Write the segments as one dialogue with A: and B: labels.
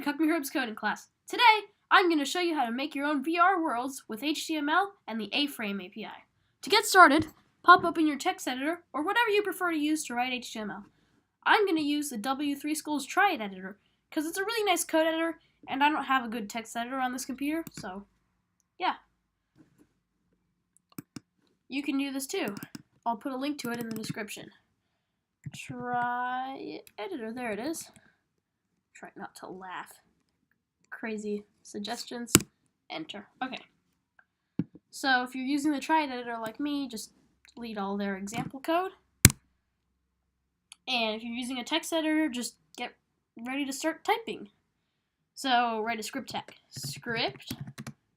A: Cukmekerb's coding class. Today, I'm going to show you how to make your own VR worlds with HTML and the A-Frame API. To get started, pop open your text editor or whatever you prefer to use to write HTML. I'm going to use the W3 School's TryIt Editor because it's a really nice code editor and I don't have a good text editor on this computer, so yeah. You can do this too. I'll put a link to it in the description. TryIt Editor, there it is. Try not to laugh. Crazy suggestions. Enter. Okay. So if you're using the TryIt Editor like me, just delete all their example code. And if you're using a text editor, just get ready to start typing. So write a script tag. Script,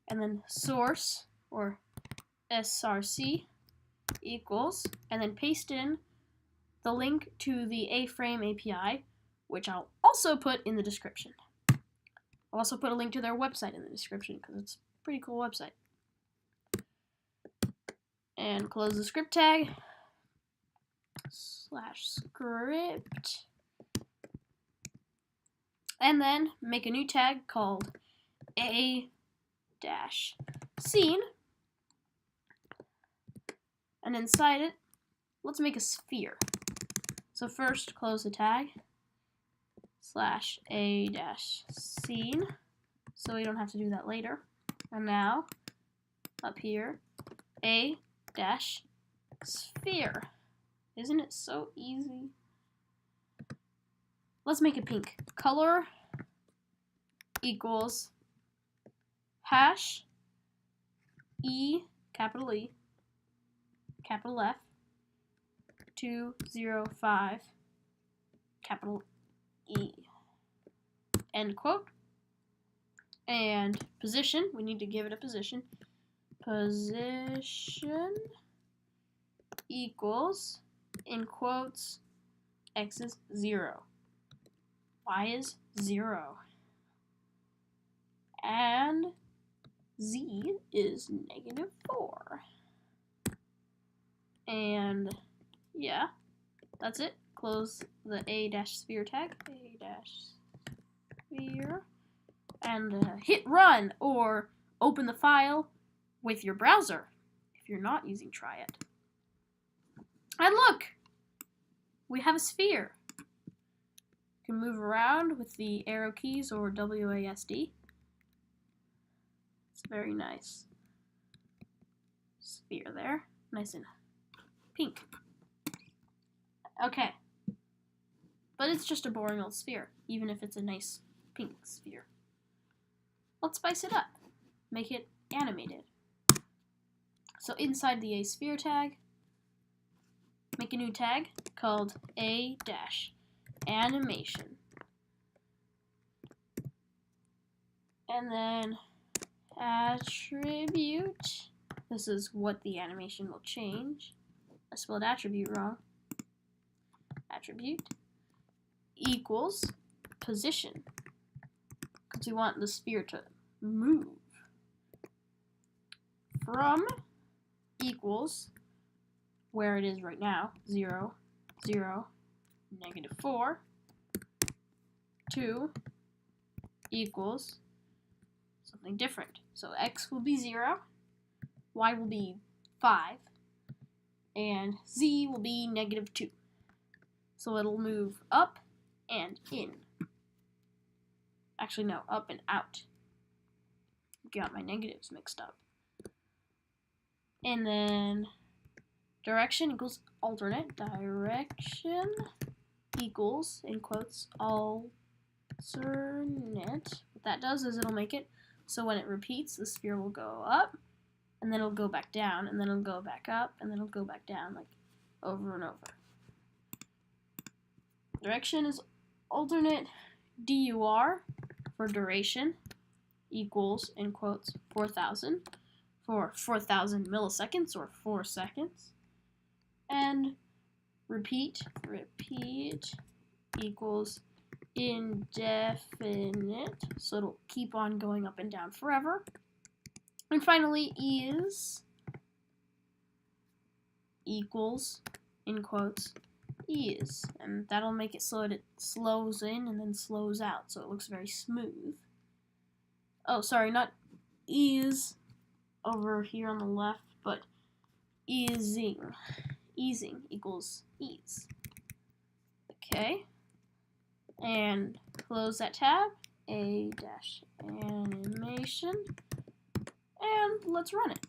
A: and then source, or src, equals, and then paste in the link to the A-Frame API, which I'll also put in the description. I'll also put a link to their website in the description because it's a pretty cool website. And close the script tag, /script, and then make a new tag called A-scene, and inside it, let's make a sphere. So first, close the tag, /A-scene, so we don't have to do that later. And now, up here, A-sphere. Isn't it so easy? Let's make it pink. Color equals hash E, capital E, capital F, 205, capital E, end quote. And position, we need to give it a position. Position equals, in quotes, X is 0. Y is 0. And Z is -4. And yeah, that's it. Close the A-sphere tag, A-sphere, and hit run or open the file with your browser if you're not using TryIt. And look, we have a sphere. You can move around with the arrow keys or WASD. It's very nice. Sphere there, nice and pink. Okay, but it's just a boring old sphere, even if it's a nice pink sphere. Let's spice it up, make it animated. So inside the A-sphere tag, make a new tag called A-animation. And then attribute, this is what the animation will change. I spelled attribute wrong. Attribute equals position, because we want the sphere to move. From equals where it is right now, 0, 0, -4, to equals something different. So X will be 0, Y will be 5, and Z will be -2. So it'll move up and in. Actually, no, up and out. Got my negatives mixed up. And then direction equals alternate. Direction equals, in quotes, alternate. What that does is it'll make it so when it repeats, the sphere will go up, and then it'll go back down, and then it'll go back up, and then it'll go back down, like over and over. Direction is alternate. DUR for duration equals, in quotes, 4,000 for 4,000 milliseconds or 4 seconds. And repeat equals indefinite, so it'll keep on going up and down forever. And finally, is equals, in quotes, ease, and that'll make it so that it slows in and then slows out, so it looks very smooth. Oh, sorry, not ease over here on the left, but easing. Easing equals ease. Okay, and close that tab, A-animation, and let's run it.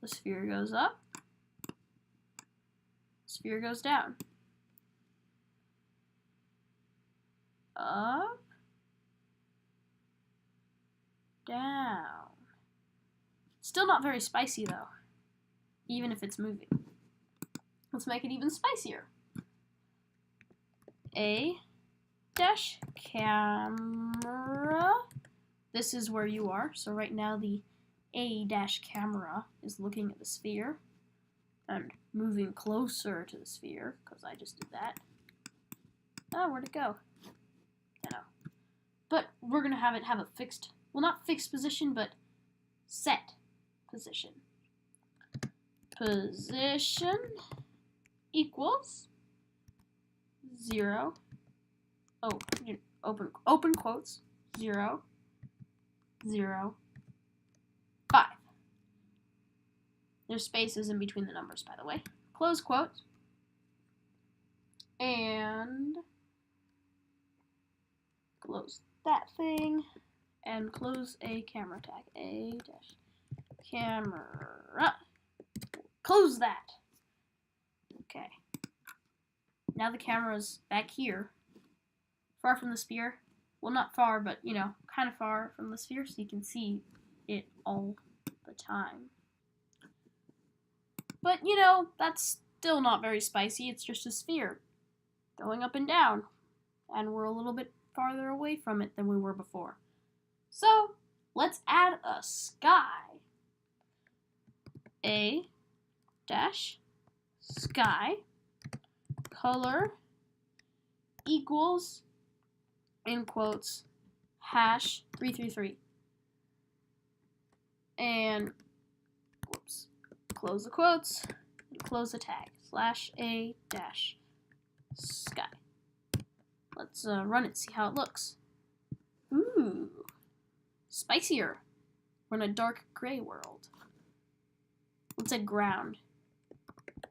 A: The sphere goes up, sphere goes down, up, down. Still not very spicy though, even if it's moving. Let's make it even spicier. A-camera. This is where you are. So right now the A-camera is looking at the sphere and moving closer to the sphere, because I just did that. Oh, where'd it go? I don't know. But we're going to have it have a fixed, well, not fixed position, but set position. Position equals 0. Oh, open quotes. 0, 0, 5. There's spaces in between the numbers, by the way. Close quotes. And close that thing. And close a camera tag. A-camera. Close that. Okay. Now the camera's back here, far from the sphere. Well, not far, but, you know, kind of far from the sphere, so you can see it all the time. But, you know, that's still not very spicy. It's just a sphere going up and down, and we're a little bit farther away from it than we were before. So, let's add a sky. A-sky color equals, in quotes, #333. And, whoops, close the quotes, and close the tag, /A-sky. Let's run it, see how it looks. Ooh, spicier. We're in a dark gray world. Let's add ground.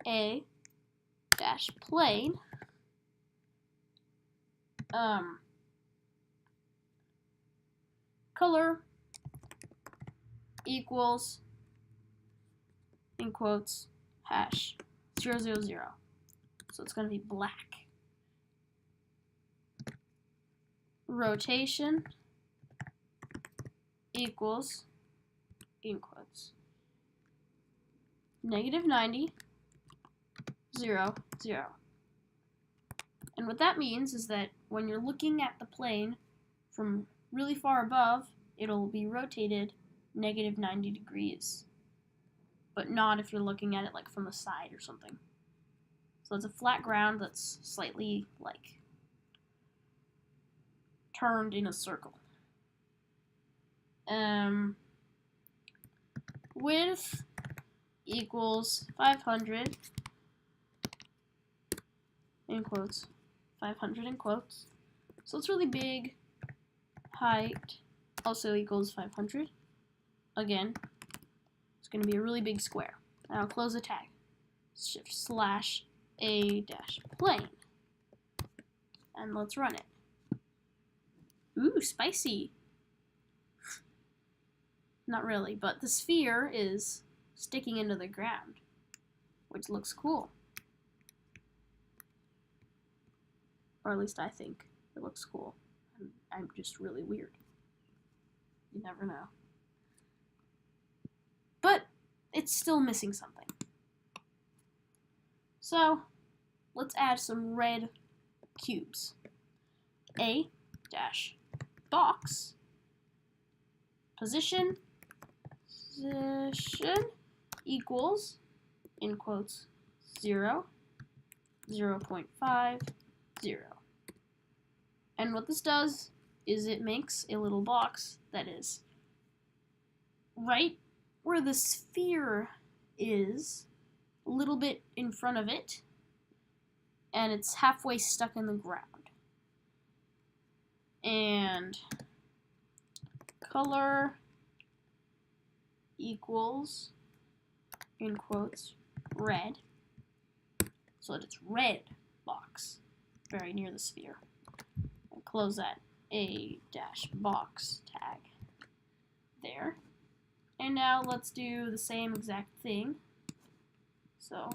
A: A-plane. Color equals, in quotes, #000. So it's going to be black. Rotation equals, in quotes, -90, 0, 0. And what that means is that when you're looking at the plane from really far above, it'll be rotated -90 degrees. But not if you're looking at it like from the side or something. So it's a flat ground that's slightly like turned in a circle. Width equals 500, in quotes, 500 in quotes. So it's really big. Height also equals 500. Again, it's going to be a really big square. Now I'll close the tag. Shift /A-plane. And let's run it. Ooh, spicy. Not really, but the sphere is sticking into the ground, which looks cool. Or at least I think it looks cool. I'm just really weird. You never know. But it's still missing something. So let's add some red cubes. A-box position equals, in quotes, 0, 0.5, 0. And what this does is it makes a little box that is right where the sphere is, a little bit in front of it, and it's halfway stuck in the ground. And color equals, in quotes, red, so that it's red box, very near the sphere. And close that a-box tag there. And now let's do the same exact thing. So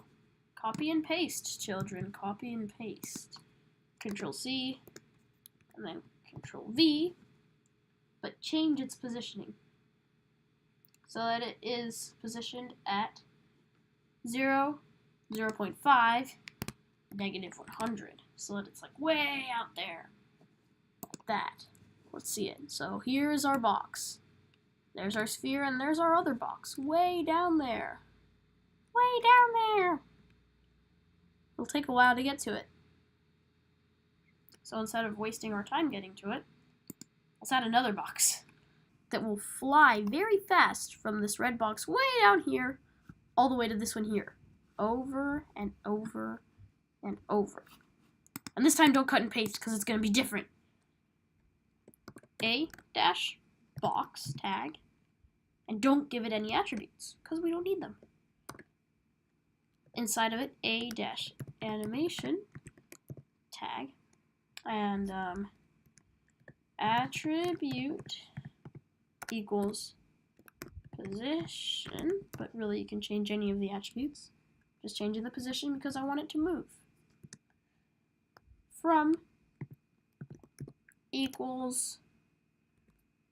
A: copy and paste, children, copy and paste. Control C, and then Control V, but change its positioning so that it is positioned at 0, 0.5, negative 100, so that it's like way out there, like that. Let's see it. So here's our box. There's our sphere, and there's our other box, way down there. Way down there. It'll take a while to get to it. So instead of wasting our time getting to it, let's add another box that will fly very fast from this red box way down here all the way to this one here. Over and over and over. And this time don't cut and paste because it's going to be different. A-box tag, and don't give it any attributes because we don't need them. Inside of it, A-animation tag, and attribute equals position, but really you can change any of the attributes. Just changing the position because I want it to move. From equals,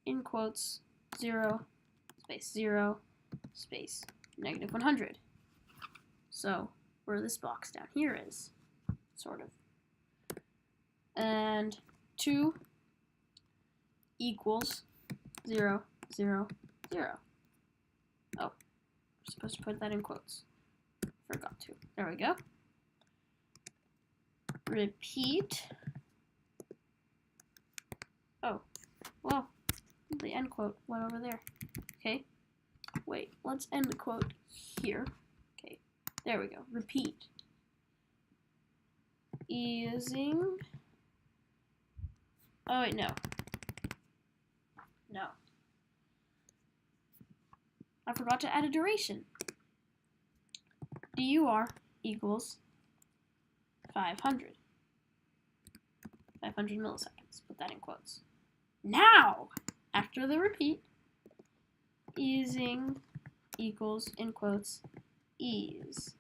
A: in quotes, 0, space 0, space negative 100. So where this box down here is, sort of. And 2 equals 0, 0, 0. Oh, we're supposed to put that in quotes. Forgot to. There we go. Repeat. Oh, well, the end quote went over there. Okay. Wait, let's end the quote here. Okay, there we go. Repeat. Using. Oh, wait, no. No. I forgot to add a duration. DUR equals 500. 500 milliseconds. Put that in quotes. Now, after the repeat, easing equals, in quotes, ease.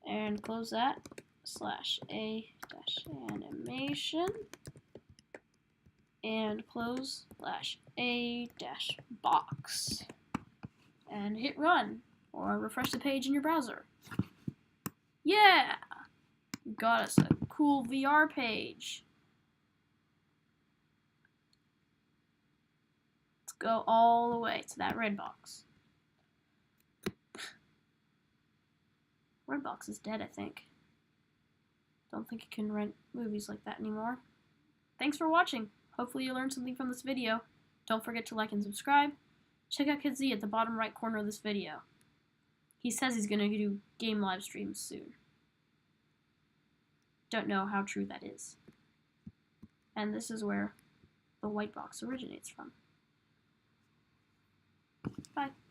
A: And close that, /a-animation, and close /a-box. And hit run, or refresh the page in your browser. Yeah! Got us a cool VR page. Let's go all the way to that red box. Red box is dead, I think. Don't think you can rent movies like that anymore. Thanks for watching. Hopefully you learned something from this video. Don't forget to like and subscribe. Check out Kid Z at the bottom right corner of this video. He says he's going to do game live streams soon. Don't know how true that is. And this is where the white box originates from. Bye.